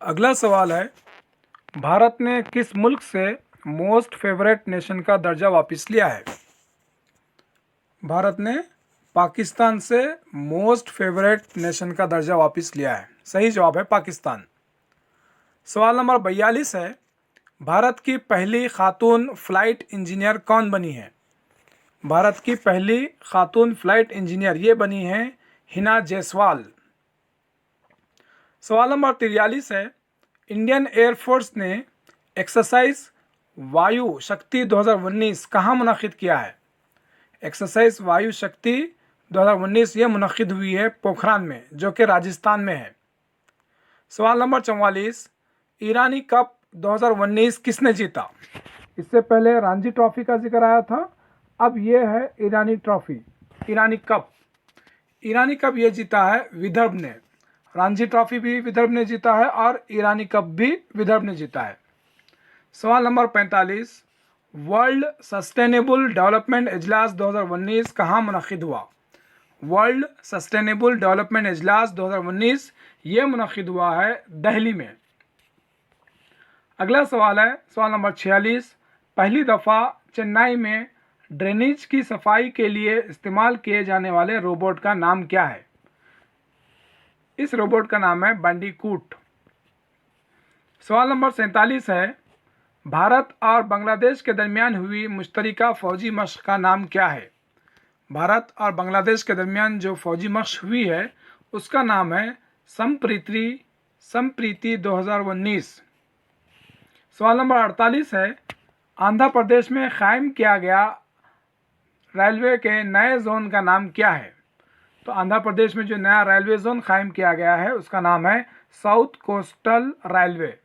अगला सवाल है, भारत ने किस मुल्क से मोस्ट फेवरेट नेशन का दर्जा वापस लिया है? भारत ने पाकिस्तान से मोस्ट फेवरेट नेशन का दर्जा वापस लिया है। सही जवाब है पाकिस्तान। सवाल नंबर 42 है, भारत की पहली खातून फ्लाइट इंजीनियर कौन बनी है? भारत की पहली खातून फ्लाइट इंजीनियर ये बनी है हिना जायसवाल। सवाल नंबर 43 है, इंडियन एयरफोर्स ने एक्सरसाइज वायु शक्ति 2019 कहाँ मुनक़िद किया है? एक्सरसाइज वायु शक्ति 2019 ये मुनक़िद हुई है पोखरान में, जो कि राजस्थान में है। सवाल नंबर 44, ईरानी कप 2019 किसने जीता? इससे पहले रणजी ट्रॉफी का जिक्र आया था, अब ये है ईरानी ट्रॉफी, ईरानी कप। ईरानी कप ये जीता है विदर्भ ने। रणजी ट्रॉफी भी विदर्भ ने जीता है और ईरानी कप भी विदर्भ ने जीता है। सवाल नंबर 45, वर्ल्ड सस्टेनेबल डेवलपमेंट इजलास 2019 कहाँ मुनक़िद हुआ? वर्ल्ड सस्टेनेबल डेवलपमेंट इजलास 2019 ये मुनक़िद हुआ है दिल्ली में। अगला सवाल है, सवाल नंबर 46, पहली दफ़ा चेन्नई में ड्रेनेज की सफाई के लिए इस्तेमाल किए जाने वाले रोबोट का नाम क्या है? इस रोबोट का नाम है बंडीकूट। सवाल नंबर 47 है, भारत और बांग्लादेश के दरमियान हुई मुश्तरका फ़ौजी मश्क का नाम क्या है? भारत और बांग्लादेश के दरमियान जो फ़ौजी मश्क हुई है उसका नाम है संप्रीति 2019। सवाल नंबर 48 है, आंध्र प्रदेश में कायम किया गया रेलवे के नए जोन का नाम क्या है? तो आंध्र प्रदेश में जो नया रेलवे जोन कायम किया गया है उसका नाम है साउथ कोस्टल रेलवे।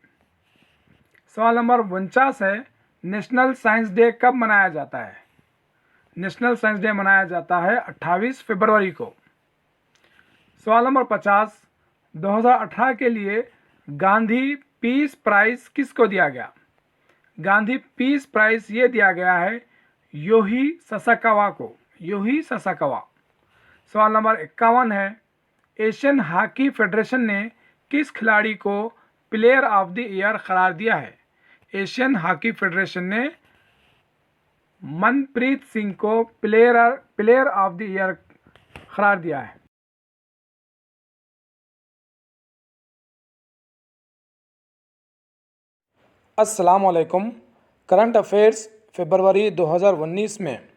सवाल नंबर 49 है, नेशनल साइंस डे कब मनाया जाता है? नेशनल साइंस डे मनाया जाता है 28 फरवरी को। सवाल नंबर 50, 2018 के लिए गांधी पीस प्राइज किसको दिया गया? गांधी पीस प्राइज ये दिया गया है योही ससाकावा को, योही ससाकावा। सवाल नंबर 51 है, एशियन हॉकी फेडरेशन ने किस खिलाड़ी को प्लेयर ऑफ द ईयर करार दिया है? एशियन हॉकी फेडरेशन ने मनप्रीत सिंह को प्लेयर ऑफ द ईयर करार दिया है। अस्सलाम वालेकुम। करंट अफेयर्स फरवरी 2019 में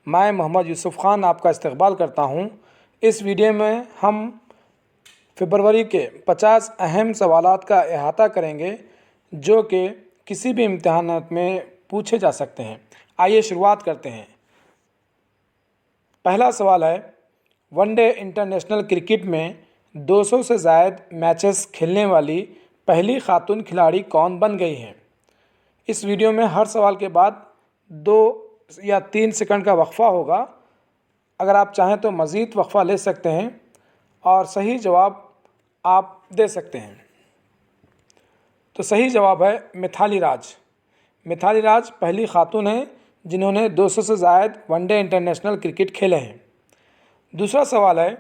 मैं मोहम्मद यूसुफ़ ख़ान आपका इस्तकबाल करता हूं। इस वीडियो में हम फरवरी के 50 अहम सवालात का अहाता करेंगे जो कि किसी भी इम्तिहानात में पूछे जा सकते हैं। आइए शुरुआत करते हैं। पहला सवाल है, वनडे इंटरनेशनल क्रिकेट में 200 से ज़ायद मैचेस खेलने वाली पहली खातून खिलाड़ी कौन बन गई हैं? इस वीडियो में हर सवाल के बाद 2 या 3 सेकंड का वक्फ़ा होगा। अगर आप चाहें तो मज़ीद वक्फ़ा ले सकते हैं और सही जवाब आप दे सकते हैं। तो सही जवाब है मिथाली राज। मिथाली राज पहली खातून हैं जिन्होंने 200 से ज़ायद वनडे इंटरनेशनल क्रिकेट खेले हैं। दूसरा सवाल है,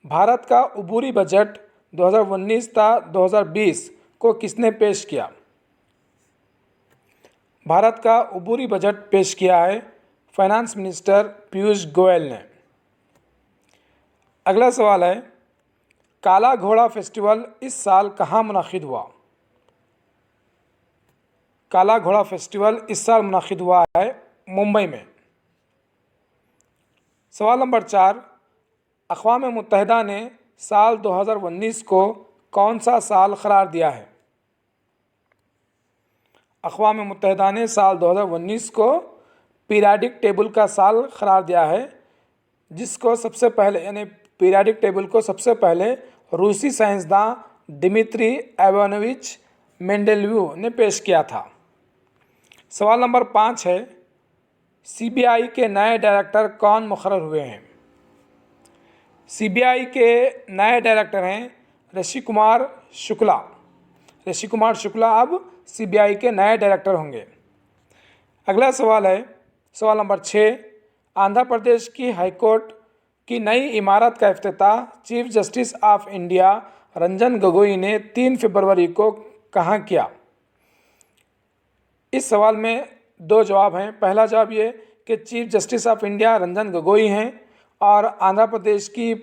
भारत का अबूरी बजट 2019 था 2020 को किसने पेश किया? भारत का अबूरी बजट पेश किया है फाइनेंस मिनिस्टर पीयूष गोयल ने। अगला सवाल है, काला घोड़ा फेस्टिवल इस साल कहाँ मुनक़िद हुआ? काला घोड़ा फेस्टिवल इस साल मुनक़िद हुआ है मुंबई में। सवाल नंबर 4, अक़वाम मुत्तहिदा ने साल 2019 को कौन सा साल करार दिया है? अक़वाम मुत्तहिदा ने साल 2019 को पीरियडिक टेबल का साल करार दिया है, जिसको सबसे पहले यानी पीरियडिक टेबल को सबसे पहले रूसी साइंसदान दिमित्री इवानोविच मेंडेलीव ने पेश किया था। सवाल नंबर 5 है, सीबीआई के नए डायरेक्टर कौन मुक़र्रर हुए हैं? सीबीआई के नए डायरेक्टर हैं ऋषि कुमार शुक्ला। ऋषि कुमार शुक्ला अब सीबीआई के नए डायरेक्टर होंगे। अगला सवाल है, सवाल नंबर 6, आंध्र प्रदेश की हाईकोर्ट की नई इमारत का इफ्तिताह chief justice of India Ranjan Gogoi ने 3 फरवरी को कहाँ किया? इस सवाल में दो जवाब हैं। पहला जवाब ये कि chief justice of India Ranjan Gogoi हैं और आंध्र प्रदेश की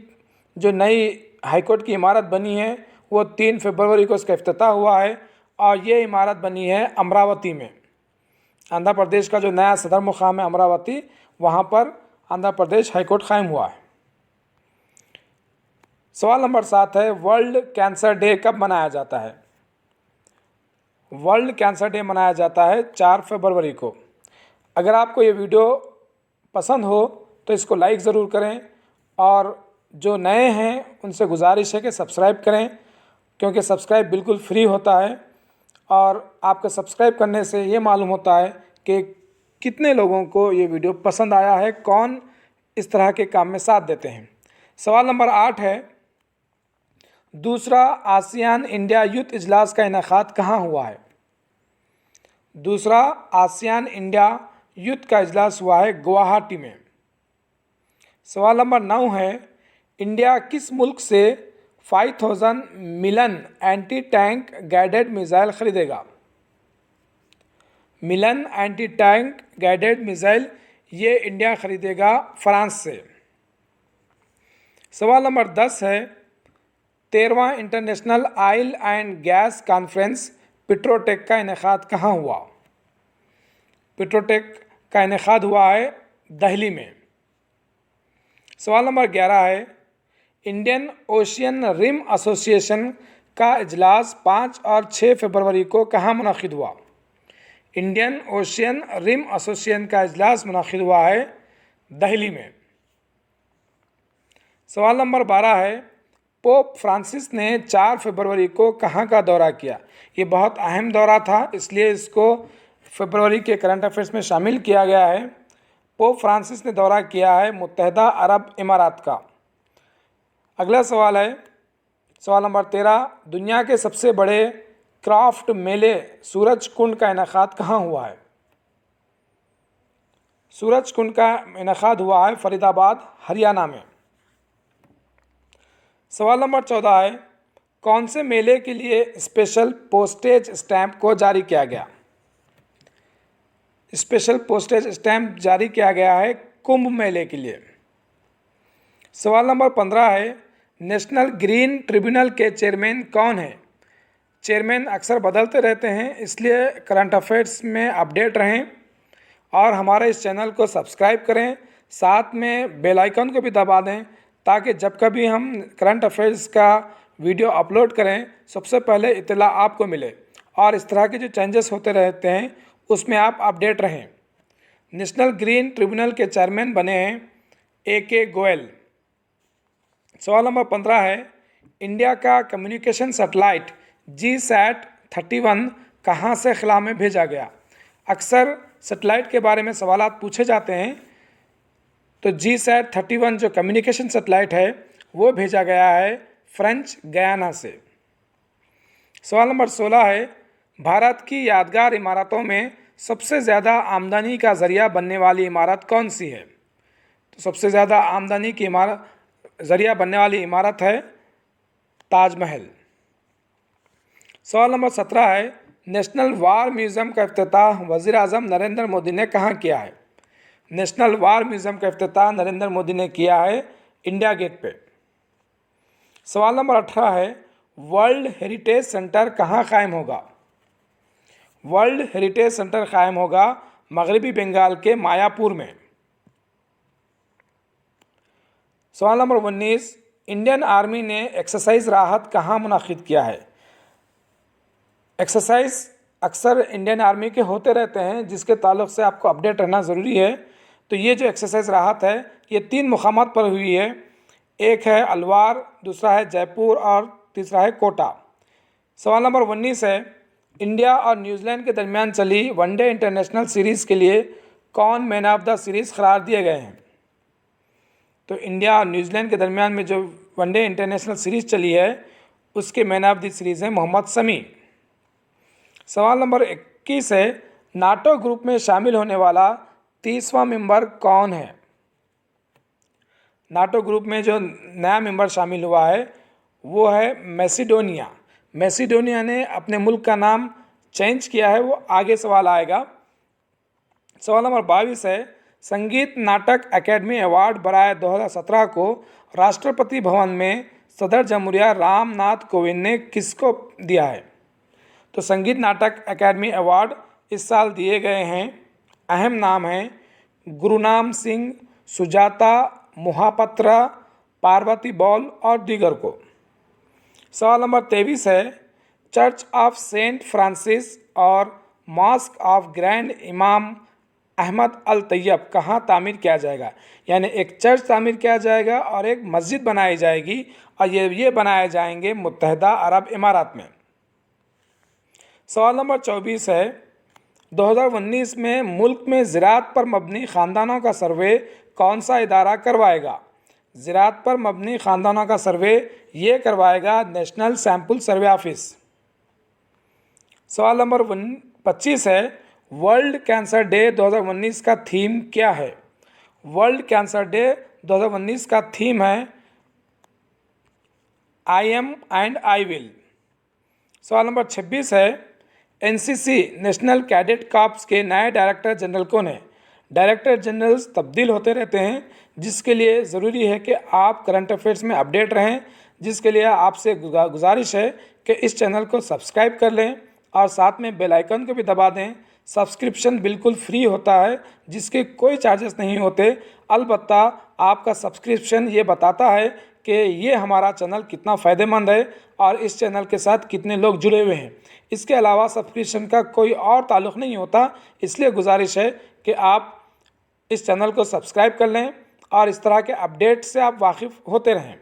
जो नई हाईकोर्ट की इमारत बनी है वो 3 फरवरी को इसका इफ्तिताह हुआ है और ये इमारत बनी है अमरावती में। आंध्र प्रदेश का जो नया सदर मुकाम है अमरावती, वहाँ पर आंध्र प्रदेश हाईकोर्ट कायम हुआ है। सवाल नंबर 7 है, वर्ल्ड कैंसर डे कब मनाया जाता है? वर्ल्ड कैंसर डे मनाया जाता है 4 फरवरी को। अगर आपको ये वीडियो पसंद हो तो इसको लाइक ज़रूर करें और जो नए हैं उनसे गुजारिश है कि सब्सक्राइब करें, क्योंकि सब्सक्राइब बिल्कुल फ्री होता है और आपके सब्सक्राइब करने से ये मालूम होता है कि कितने लोगों को ये वीडियो पसंद आया है, कौन इस तरह के काम में साथ देते हैं। सवाल नंबर 8 है, दूसरा आसियान इंडिया यूथ इजलास का इनेकाद कहाँ हुआ है? दूसरा आसियान इंडिया यूथ का इजलास हुआ है गुवाहाटी में। सवाल नंबर 9 है, इंडिया किस मुल्क से 5000 Milan anti tank guided missile खरीदेगा? Milan anti tank guided missile ये इंडिया खरीदेगा फ्रांस से। सवाल नंबर 10 है, 13वां international oil and gas conference Petrotech का इनेकाद कहाँ हुआ? पेट्रोटेक का इनेकाद हुआ है दिल्ली में। सवाल नंबर 11 है, इंडियन ओशियन रिम एसोसिएशन का इजलास 5 और 6 फरवरी को कहाँ मुनक़िद हुआ? इंडियन ओशियन रिम एसोसिएशन का इजलास मुनक़िद हुआ है दिल्ली में। सवाल नंबर 12 है, पोप फ्रांसिस ने 4 फरवरी को कहाँ का दौरा किया? ये बहुत अहम दौरा था, इसलिए इसको फरवरी के करंट अफेयर्स में शामिल किया गया है। पोप फ्रांसिस ने दौरा किया है मुत्तहदा अरब इमारात का। अगला सवाल है, सवाल नंबर 13, दुनिया के सबसे बड़े क्राफ्ट मेले सूरज कुंड का इनेकाद कहाँ हुआ है? सूरज कुंड का इनेकाद हुआ है फरीदाबाद हरियाणा में। सवाल नंबर 14 है, कौन से मेले के लिए स्पेशल पोस्टेज स्टैंप को जारी किया गया? स्पेशल पोस्टेज स्टैंप जारी किया गया है कुंभ मेले के लिए। सवाल नंबर 15 है, नेशनल ग्रीन ट्रिब्यूनल के चेयरमैन कौन है? चेयरमैन अक्सर बदलते रहते हैं, इसलिए करंट अफेयर्स में अपडेट रहें और हमारे इस चैनल को सब्सक्राइब करें, साथ में बेल आइकन को भी दबा दें ताकि जब कभी हम करंट अफेयर्स का वीडियो अपलोड करें सबसे पहले इत्तला आपको मिले और इस तरह के जो चेंजेस होते रहते हैं उसमें आप अपडेट रहें। नेशनल ग्रीन ट्रिब्यूनल के चेयरमैन बने हैं AK गोयल। सवाल नंबर 15 है, इंडिया का कम्युनिकेशन सैटेलाइट GSAT-31 कहाँ से खला में भेजा गया? अक्सर सैटेलाइट के बारे में सवालात पूछे जाते हैं, तो GSAT-31 जो कम्युनिकेशन सैटेलाइट है वो भेजा गया है फ्रेंच गयाना से। सवाल नंबर 16 है, भारत की यादगार इमारतों में सबसे ज़्यादा आमदनी का ज़रिया बनने वाली इमारत कौन सी है? तो सबसे ज़्यादा आमदनी की ज़रिया बनने वाली इमारत है ताजमहल। सवाल नंबर 17 है, नेशनल वार म्यूज़ियम का इफ्तिताह वज़ीर आज़म नरेंद्र मोदी ने कहाँ किया है? नेशनल वार म्यूज़ियम का इफ्तिताह नरेंद्र मोदी ने किया है इंडिया गेट पे। सवाल नंबर 18 है, वर्ल्ड हेरिटेज सेंटर कहाँ कायम होगा? वर्ल्ड हेरिटेज सेंटर कायम होगा मगरबी बंगाल के मायापुर में। सवाल नंबर 19, इंडियन आर्मी ने एक्सरसाइज राहत कहाँ मुनाकिद किया है? एक्सरसाइज अक्सर इंडियन आर्मी के होते रहते हैं, जिसके ताल्लुक़ से आपको अपडेट रहना ज़रूरी है। तो ये जो एक्सरसाइज राहत है ये 3 मुकामात पर हुई है, एक है अलवार, दूसरा है जयपुर और तीसरा है कोटा। सवाल नंबर 19 है, इंडिया और न्यूजीलैंड के दरमियान चली वनडे इंटरनेशनल सीरीज़ के लिए कौन मैन ऑफ द सीरीज़ करार दिए गए हैं? तो इंडिया और न्यूजीलैंड के दरमियान में जो वनडे इंटरनेशनल सीरीज़ चली है उसके मैन ऑफ द सीरीज़ है मोहम्मद शमी। सवाल नंबर 21 है, नाटो ग्रुप में शामिल होने वाला 30वां मेंबर कौन है? नाटो ग्रुप में जो नया मेंबर शामिल हुआ है वो है मैसिडोनिया। मैसिडोनिया ने अपने मुल्क का नाम चेंज किया है, वो आगे सवाल आएगा। सवाल नंबर 22 है, संगीत नाटक अकेडमी अवार्ड बराए 2017 को राष्ट्रपति भवन में सदर जमहूरिया रामनाथ कोविंद ने किसको दिया है? तो संगीत नाटक अकेडमी अवार्ड इस साल दिए गए हैं, अहम नाम हैं गुरुनाम सिंह, सुजाता मोहापात्रा, पार्वती बॉल और दीगर को। सवाल नंबर 23 है, चर्च ऑफ सेंट फ्रांसिस और मॉस्क ऑफ ग्रैंड इमाम अहमद अल तैयब कहाँ तामीर किया जाएगा? यानी एक चर्च तामीर किया जाएगा और एक मस्जिद बनाई जाएगी, और ये बनाए जाएंगे मुत्तहदा अरब इमारात में। सवाल नंबर 24 है, 2019 में मुल्क में ज़राअत पर मबनी ख़ानदानों का सर्वे कौन सा इदारा करवाएगा? ज़राअत पर मबनी ख़ानदानों का सर्वे ये करवाएगा नेशनल सैम्पल सर्वे ऑफिस। सवाल नंबर 25 है, वर्ल्ड कैंसर डे 2019 का थीम क्या है? वर्ल्ड कैंसर डे 2019 का थीम है I am and I will. सवाल नंबर 26 है, एनसीसी नेशनल कैडेट कॉर्प्स के नए डायरेक्टर जनरल कौन है? डायरेक्टर जनरल्स तब्दील होते रहते हैं, जिसके लिए ज़रूरी है कि आप करंट अफेयर्स में अपडेट रहें, जिसके लिए आपसे गुजारिश है कि इस चैनल को सब्सक्राइब कर लें और साथ में बेल आइकन को भी दबा दें। सब्सक्रिप्शन बिल्कुल फ्री होता है, जिसके कोई चार्जेस नहीं होते। अलबत्ता आपका सब्सक्रिप्शन ये बताता है कि ये हमारा चैनल कितना फ़ायदेमंद है और इस चैनल के साथ कितने लोग जुड़े हुए हैं। इसके अलावा सब्सक्रिप्शन का कोई और ताल्लुक़ नहीं होता, इसलिए गुजारिश है कि आप इस चैनल को सब्सक्राइब कर लें और इस तरह के अपडेट से आप वाकिफ़ होते रहें।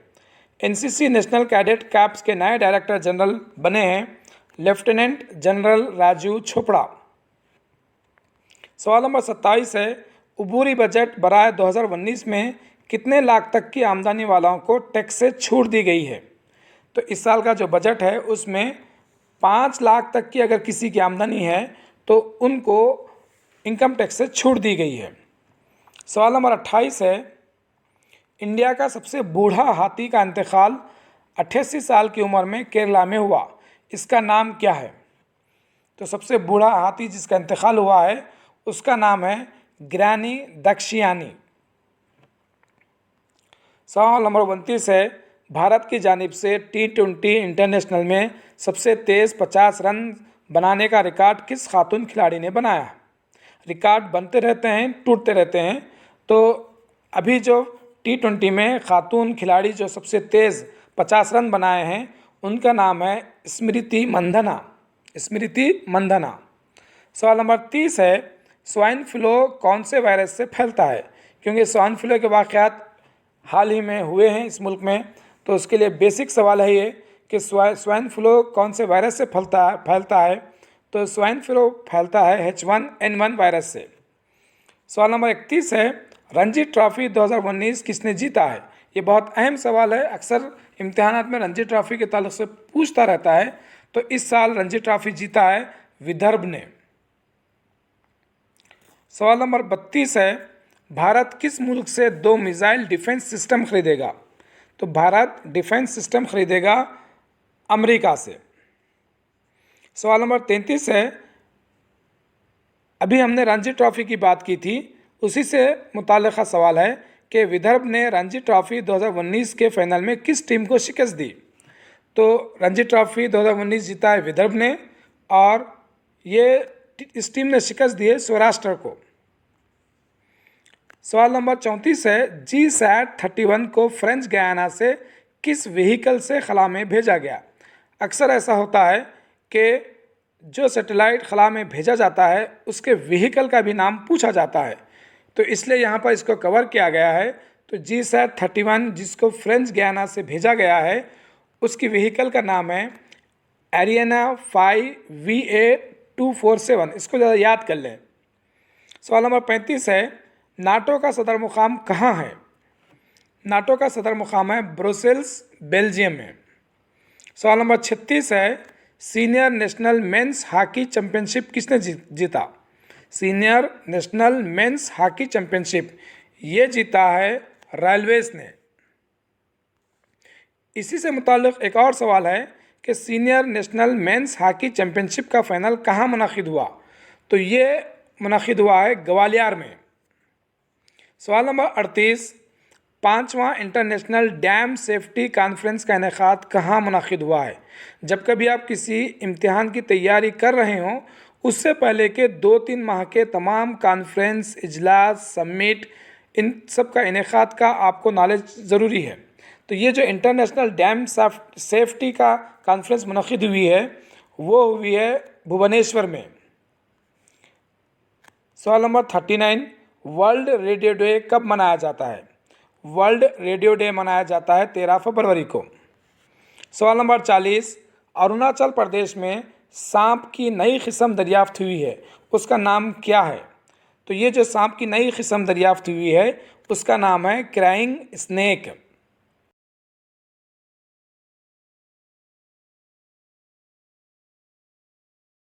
एनसीसी नेशनल कैडेट कॉर्प्स के नए डायरेक्टर जनरल बने हैं लेफ्टिनेंट जनरल राजू चोपड़ा। सवाल नंबर 27 है, अबूरी बजट बराए 2019 में कितने लाख तक की आमदनी वालों को टैक्स से छूट दी गई है? तो इस साल का जो बजट है उसमें 5 लाख तक की अगर किसी की आमदनी है तो उनको इनकम टैक्स से छूट दी गई है। सवाल नंबर 28 है, इंडिया का सबसे बूढ़ा हाथी का इंतकाल 88 साल की उम्र में केरला में हुआ, इसका नाम क्या है? तो सबसे बूढ़ा हाथी जिसका इंतकाल हुआ है उसका नाम है ग्रैनी दक्षियानी। सवाल नंबर 29 है, भारत की जानिब से T20 इंटरनेशनल में सबसे तेज़ 50 रन बनाने का रिकॉर्ड किस खातून खिलाड़ी ने बनाया? रिकॉर्ड बनते रहते हैं, टूटते रहते हैं, तो अभी जो T20 में खातून खिलाड़ी जो सबसे तेज़ 50 रन बनाए हैं उनका नाम है स्मृति मंधना। स्मृति मंधना। सवाल नंबर 30 है, स्वाइन फ्लू कौन से वायरस से फैलता है? क्योंकि स्वाइन फ्लू के वाक़यात हाल ही में हुए हैं इस मुल्क में, तो उसके लिए बेसिक सवाल है ये कि स्वाइन फ्लू कौन से वायरस से फैलता है? तो स्वाइन फ्लू फैलता है H1N1 वायरस से। सवाल नंबर 31 है, रणजी ट्रॉफी 2019 किसने जीता है? ये बहुत अहम सवाल है, अक्सर इम्तिहानात में रणजी ट्रॉफी के ताल्लुक से पूछता रहता है। तो इस साल रणजी ट्रॉफी जीता है विदर्भ ने। सवाल नंबर 32 है, भारत किस मुल्क से 2 मिसाइल डिफेंस सिस्टम खरीदेगा? तो भारत डिफेंस सिस्टम खरीदेगा अमेरिका से। सवाल नंबर 33 है, अभी हमने रणजी ट्रॉफी की बात की थी, उसी से मुताल्लिक़ा सवाल है कि विदर्भ ने रणजी ट्रॉफी 2019 के फाइनल में किस टीम को शिकस्त दी? तो रणजी ट्रॉफी 2019 जीता है विदर्भ ने और इस टीम ने शिकस्त दी है सौराष्ट्र को। सवाल नंबर 34 है, GSAT-31 को फ्रेंच गयाना से किस व्हीकल से खला में भेजा गया? अक्सर ऐसा होता है कि जो सैटेलाइट खला में भेजा जाता है उसके व्हीकल का भी नाम पूछा जाता है, तो इसलिए यहाँ पर इसको कवर किया गया है। तो GSAT-31 जिसको फ्रेंच गयाना से भेजा गया है उसकी व्हीकल का नाम है एरियाना 5 VA247, इसको ज़्यादा याद कर लें। सवाल नंबर 35 है, नाटो का सदर मुकाम कहाँ है? नाटो का सदर मुकाम है ब्रुसेल्स, बेल्जियम में। सवाल नंबर 36 है, senior national men's hockey championship किसने जीता? Senior national men's hockey championship ये जीता है रेलवेज ने। इसी से मुताल्लिक़ एक और सवाल है कि senior national men's hockey championship का फाइनल कहाँ मुनक़िद हुआ? तो ये मुनक़िद हुआ है ग्वालियर में। सवाल नंबर 38, 5वां इंटरनेशनल डैम सेफ्टी कॉन्फ्रेंस का इनेकाद कहाँ मुनक़िद हुआ है? जब कभी आप किसी इम्तिहान की तैयारी कर रहे हों, उससे पहले के 2-3 माह के तमाम कॉन्फ्रेंस, इजलास, समिट, इन सब का इनेकाद का आपको नॉलेज ज़रूरी है। तो ये जो इंटरनेशनल डैम सेफ्टी का कॉन्फ्रेंस मुनक़िद हुई है, वो हुई है भुवनेश्वर में। सवाल नंबर 39, वर्ल्ड रेडियो डे कब मनाया जाता है? वर्ल्ड रेडियो डे मनाया जाता है 13 फरवरी को। सवाल नंबर 40, अरुणाचल प्रदेश में सांप की नई किस्म दरियाफ्त हुई है, उसका नाम क्या है? तो ये जो सांप की नई किस्म दरियाफ्त हुई है, उसका नाम है क्राइंग स्नेक।